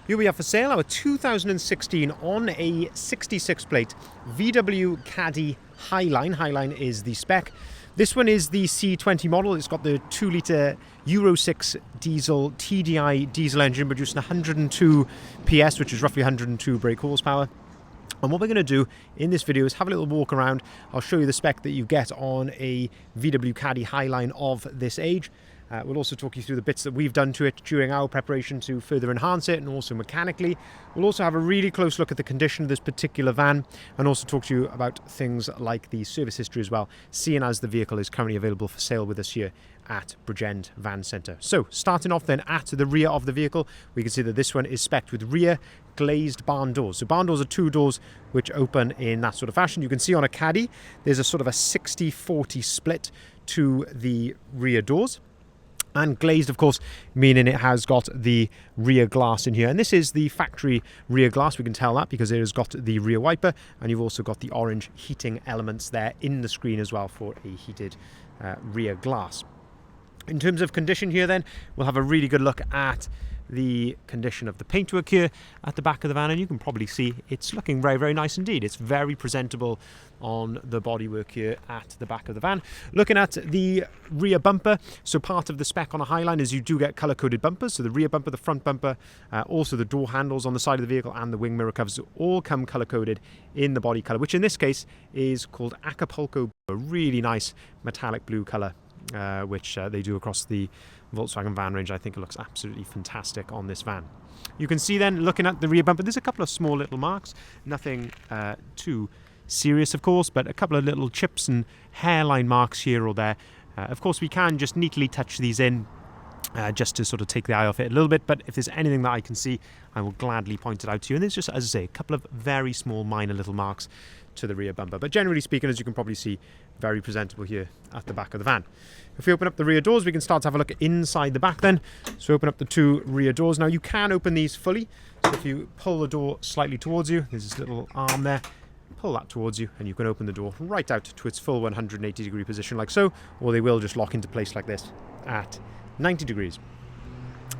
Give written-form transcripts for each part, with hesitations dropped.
Here we have for sale our 2016 on a 66 plate VW Caddy Highline. Highline is the spec. This one is the C20 model. It's got the 2-litre Euro 6 diesel TDI diesel engine producing 102 PS, which is roughly 102 brake horsepower. And what we're going to do in this video is have a little walk around. I'll show you the spec that you get on a VW Caddy Highline of this age. We'll also talk you through the bits that we've done to it during our preparation to further enhance it, and also mechanically. We'll also have a really close look at the condition of this particular van, and also talk to you about things like the service history as well, seeing as the vehicle is currently available for sale with us here at Bridgend Van Centre. So starting off then at the rear of the vehicle, we can see that this one is spec'd with rear glazed barn doors. So barn doors are two doors which open in that sort of fashion. You can see on a Caddy there's a sort of a 60-40 split to the rear doors. And glazed, of course, meaning it has got the rear glass in here. And this is the factory rear glass. We can tell that because it has got the rear wiper, and you've also got the orange heating elements there in the screen as well for a heated rear glass. In terms of condition here then, we'll have a really good look at the condition of the paintwork here at the back of the van, and you can probably see it's looking very, very nice indeed. It's very presentable on the bodywork here at the back of the van. Looking at the rear bumper, so part of the spec on a Highline is you do get colour-coded bumpers. So the rear bumper, the front bumper, also the door handles on the side of the vehicle and the wing mirror covers all come colour-coded in the body colour, which in this case is called Acapulco, a really nice metallic blue colour, which they do across the Volkswagen van range. I think it looks absolutely fantastic on this van. You can see then, looking at the rear bumper, there's a couple of small little marks, nothing too serious of course, but a couple of little chips and hairline marks here or there. Of course we can just neatly touch these in just to sort of take the eye off it a little bit, but if there's anything that I can see, I will gladly point it out to you. And there's just, as I say, a couple of very small minor little marks to the rear bumper, but generally speaking, as you can probably see, very presentable here at the back of the van. If we open up the rear doors, we can start to have a look inside the back then. So open up the two rear doors. Now you can open these fully, so if you pull the door slightly towards you, there's this little arm there, pull that towards you and you can open the door right out to its full 180 degree position like so, or they will just lock into place like this at 90 degrees.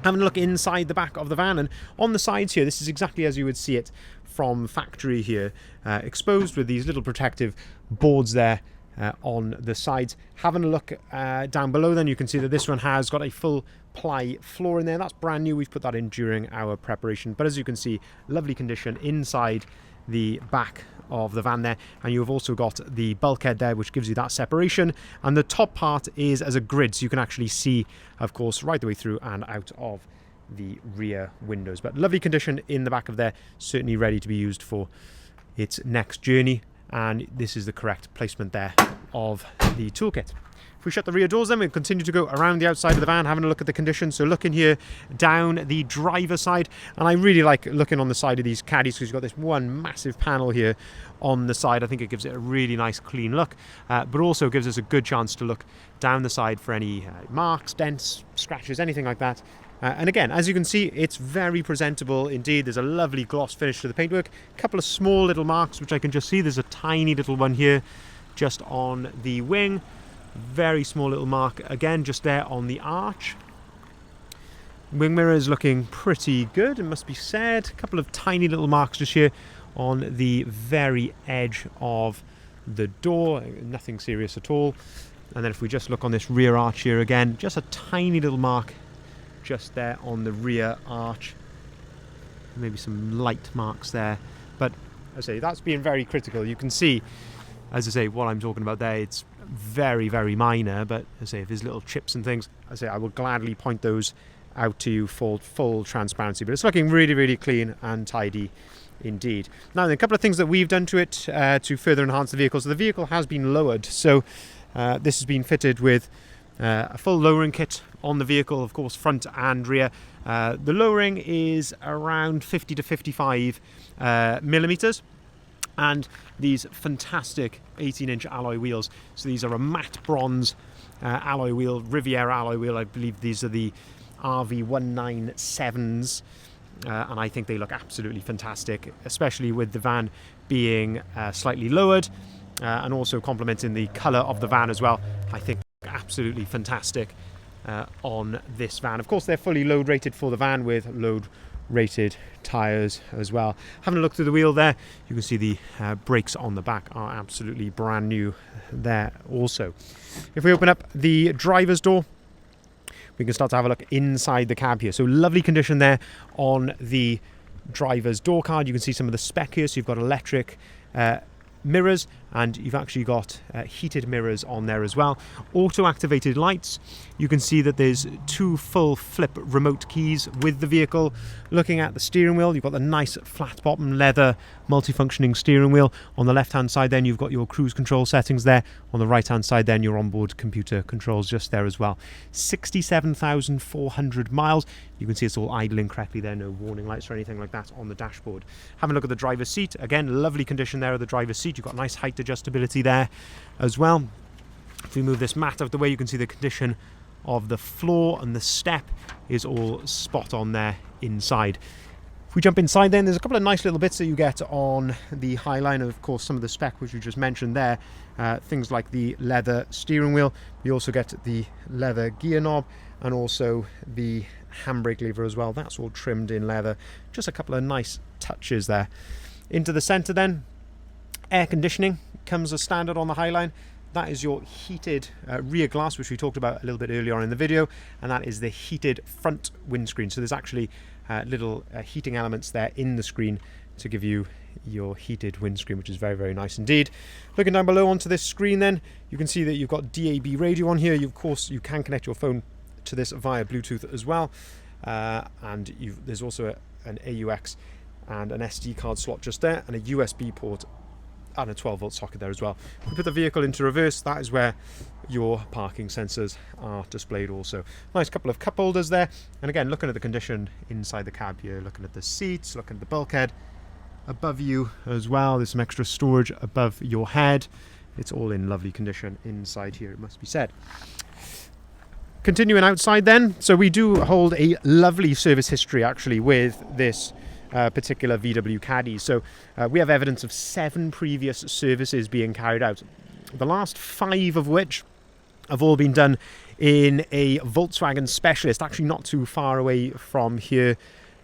Having a look inside the back of the van, and on the sides here, this is exactly as you would see it from factory here, exposed with these little protective boards there on the sides. Having a look down below then, you can see that this one has got a full ply floor in there. That's brand new. We've put that in during our preparation, but as you can see, lovely condition inside the back of the van there, and you've also got the bulkhead there which gives you that separation, and the top part is as a grid, so you can actually see of course right the way through and out of the rear windows. But lovely condition in the back of there, certainly ready to be used for its next journey, and this is the correct placement there of the toolkit. If we shut the rear doors then, we'll continue to go around the outside of the van, having a look at the condition. So looking here down the driver's side, and I really like looking on the side of these Caddies because you've got this one massive panel here on the side. I think it gives it a really nice clean look, but also gives us a good chance to look down the side for any marks, dents, scratches, anything like that. And again, as you can see, it's very presentable indeed. There's a lovely gloss finish to the paintwork. A couple of small little marks which I can just see. There's a tiny little one here just on the wing. Very small little mark again just there on the arch. Wing mirror is looking pretty good, it must be said. A couple of tiny little marks just here on the very edge of the door, nothing serious at all. And then if we just look on this rear arch here again, just a tiny little mark just there on the rear arch. Maybe some light marks there, but as I say, that's being very critical. You can see, as I say, what I'm talking about there, it's very, very minor, but as I say, if there's little chips and things, as I say, I will gladly point those out to you for full transparency. But it's looking really, really clean and tidy indeed. Now, a couple of things that we've done to it to further enhance the vehicle. So the vehicle has been lowered. So this has been fitted with a full lowering kit on the vehicle, of course, front and rear. The lowering is around 50 to 55 millimeters. And these fantastic 18-inch alloy wheels. So these are a matte bronze alloy wheel, Riviera alloy wheel. I believe these are the RV197s, and I think they look absolutely fantastic, especially with the van being slightly lowered, and also complementing the colour of the van as well. I think absolutely fantastic on this van. Of course, they're fully load rated for the van with load rated tyres as well. Having a look through the wheel there, you can see the brakes on the back are absolutely brand new there also. If we open up the driver's door, we can start to have a look inside the cab here. So lovely condition there on the driver's door card. You can see some of the spec here. So you've got electric mirrors, and you've actually got heated mirrors on there as well. Auto activated lights. You can see that there's 2 full flip remote keys with the vehicle. Looking at the steering wheel, you've got the nice flat bottom leather multifunctioning steering wheel. On the left hand side then you've got your cruise control settings there. On the right hand side then your onboard computer controls just there as well. 67,400 miles. You can see it's all idling correctly there, no warning lights or anything like that on the dashboard. Having a look at the driver's seat, again lovely condition there of the driver's seat. You've got nice height adjustability there as well. If we move this mat out of the way, you can see the condition of the floor, and the step is all spot on there inside. If we jump inside then, there's a couple of nice little bits that you get on the Highline, and of course some of the spec which you just mentioned there. Things like the leather steering wheel. You also get the leather gear knob and also the handbrake lever as well. That's all trimmed in leather. Just a couple of nice touches there. Into the centre then, air conditioning comes as standard on the Highline. That is your heated rear glass, which we talked about a little bit earlier on in the video, and that is the heated front windscreen. So there's actually little heating elements there in the screen to give you your heated windscreen, which is very, very nice indeed. Looking down below onto this screen then, you can see that you've got DAB radio on here. Of course, you can connect your phone to this via Bluetooth as well, and there's also an AUX and an SD card slot just there, and a USB port and a 12 volt socket there as well. If we put the vehicle into reverse, that is where your parking sensors are displayed also. Nice couple of cup holders there, and again looking at the condition inside the cab here, looking at the seats, looking at the bulkhead above you as well. There's some extra storage above your head. It's all in lovely condition inside here, it must be said. Continuing outside then, so we do hold a lovely service history actually with this particular VW Caddy. So we have evidence of 7 previous services being carried out, the last 5 of which have all been done in a Volkswagen Specialist, actually not too far away from here,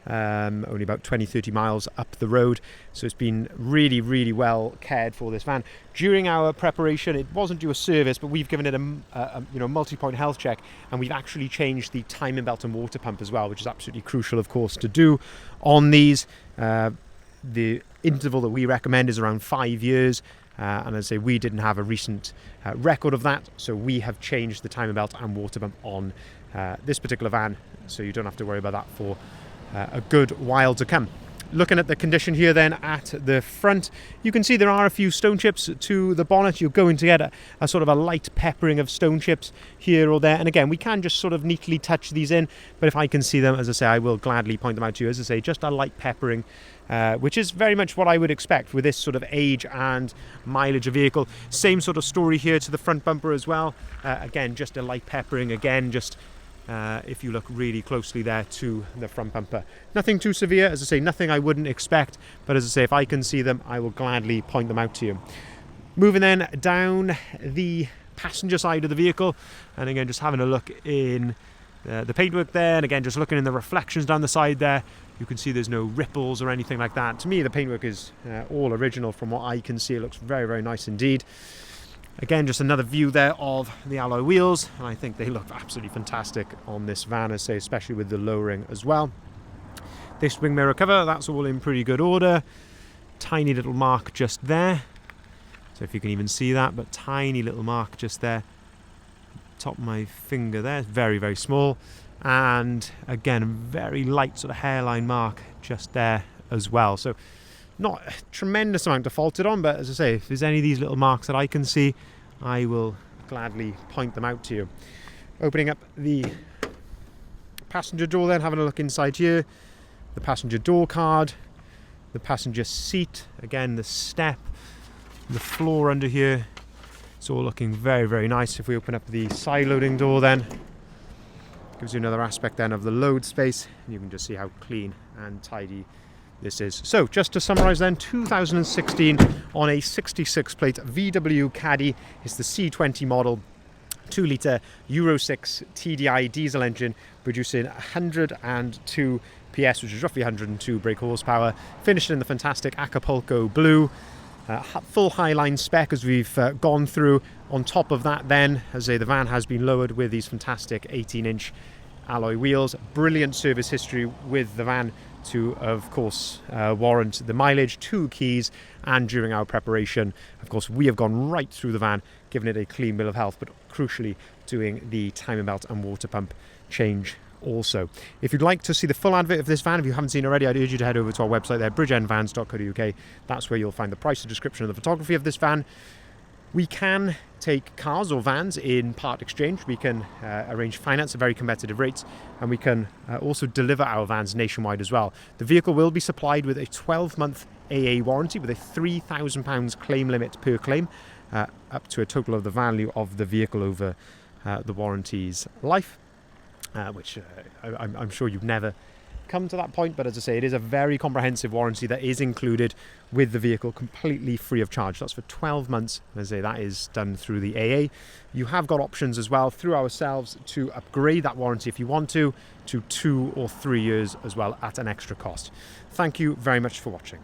only about 20-30 miles up the road. So it's been really, really well cared for, this van. During our preparation, it wasn't due a service, but we've given it a multi-point health check, and we've actually changed the timing belt and water pump as well, which is absolutely crucial, of course, to do on these. The interval that we recommend is around 5 years, and as I say, we didn't have a recent record of that, so we have changed the timing belt and water pump on this particular van, so you don't have to worry about that for a good while to come. Looking at the condition here then at the front, you can see there are a few stone chips to the bonnet. You're going to get a sort of a light peppering of stone chips here or there, and again we can just sort of neatly touch these in, but if I can see them, as I say, I will gladly point them out to you. As I say, just a light peppering, which is very much what I would expect with this sort of age and mileage of vehicle. Same sort of story here to the front bumper as well. Again, just a light peppering, again just if you look really closely there to the front bumper. Nothing too severe, as I say, nothing I wouldn't expect, but as I say, if I can see them, I will gladly point them out to you. Moving then down the passenger side of the vehicle, and again just having a look in the paintwork there, and again just looking in the reflections down the side there, you can see there's no ripples or anything like that. To me, the paintwork is all original from what I can see. It looks very, very nice indeed. Again, just another view there of the alloy wheels, and I think they look absolutely fantastic on this van, I say, especially with the lowering as well. This wing mirror cover, that's all in pretty good order. Tiny little mark just there, so if you can even see that, but tiny little mark just there, top of my finger there, very, very small, and again, a very light sort of hairline mark just there as well. So not a tremendous amount to fault it on, but as I say, if there's any of these little marks that I can see, I will gladly point them out to you. Opening up the passenger door then, having a look inside here, the passenger door card, the passenger seat, again the step, the floor under here, it's all looking very, very nice. If we open up the side loading door then, gives you another aspect then of the load space, and you can just see how clean and tidy this is. So just to summarise then, 2016 on a 66 plate VW Caddy. It's the C20 model, 2 litre Euro 6 TDI diesel engine, producing 102 PS, which is roughly 102 brake horsepower, finished in the fantastic Acapulco blue. Full Highline spec as we've gone through. On top of that then, as I say, the van has been lowered with these fantastic 18-inch alloy wheels. Brilliant service history with the van to, of course, warrant the mileage, 2 keys, and during our preparation, of course, we have gone right through the van, giving it a clean bill of health, but crucially doing the timing belt and water pump change also. If you'd like to see the full advert of this van, if you haven't seen already, I'd urge you to head over to our website there, bridgeendvans.co.uk. That's where you'll find the price, the description, and the photography of this van. We can take cars or vans in part exchange. We can arrange finance at very competitive rates, and we can also deliver our vans nationwide as well. The vehicle will be supplied with a 12-month AA warranty with a £3,000 claim limit per claim, up to a total of the value of the vehicle over the warranty's life, which I'm sure you've never come to that point, but as I say, it is a very comprehensive warranty that is included with the vehicle, completely free of charge. That's for 12 months. As I say, that is done through the AA. You have got options as well through ourselves to upgrade that warranty if you want to 2 or 3 years as well at an extra cost. Thank you very much for watching.